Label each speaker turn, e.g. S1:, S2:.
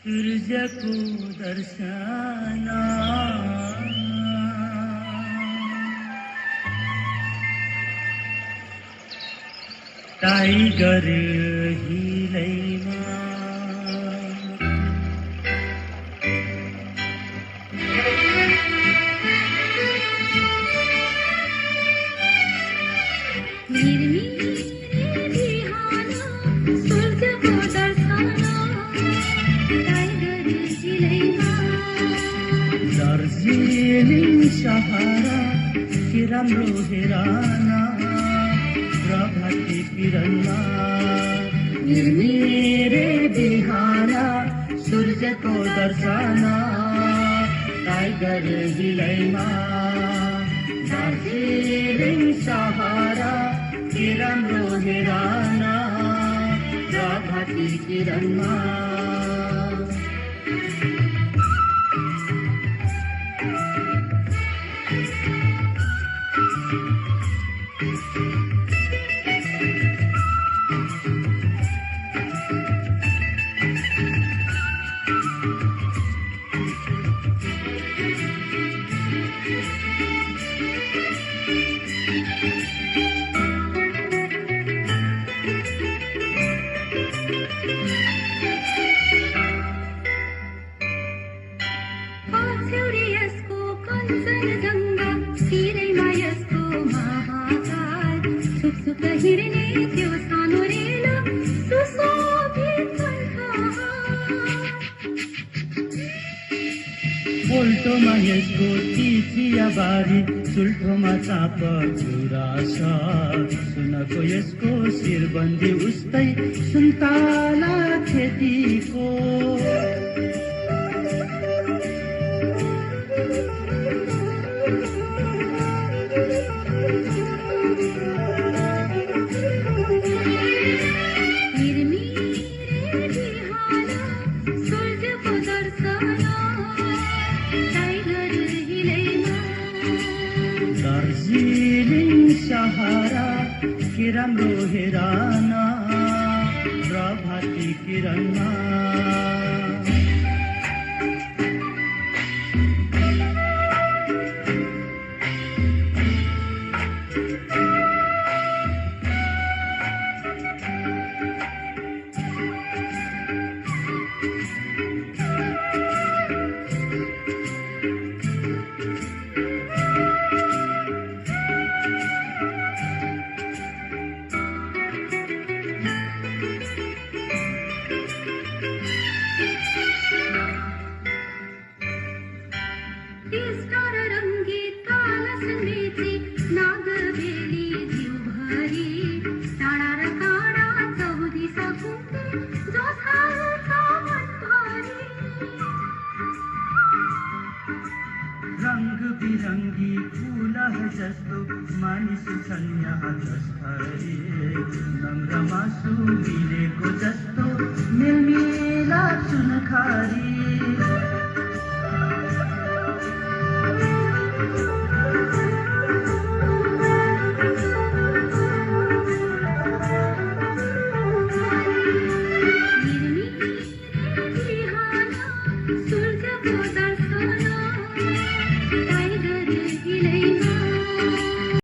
S1: सूर्यको दर्शन टाइगर हिलैमा दार्जिलिङ सहारा के राम्रो हेराना प्रभाती किरणमा निर्मिरे बिहाना सूर्यको दर्शन टाइगर हिलैमा दार्जिलिङ सहारा के राम्रो हेराना प्रभाती किरणमा पोल्टोमा यसको चियाबारी चुल्ठोमा चाप चुराछ सुनको यसको शिरबन्दी उस्तै सुन्तला खेतीको सहारा के राम्रो हेराना प्रभाती किरणमा रंग बिरंगी फूला जस्तो मानिस छन् यहाँ जस्तै नम्र मासु मिलेको जस्तो मेलमिला सुनखारी
S2: सूर्य को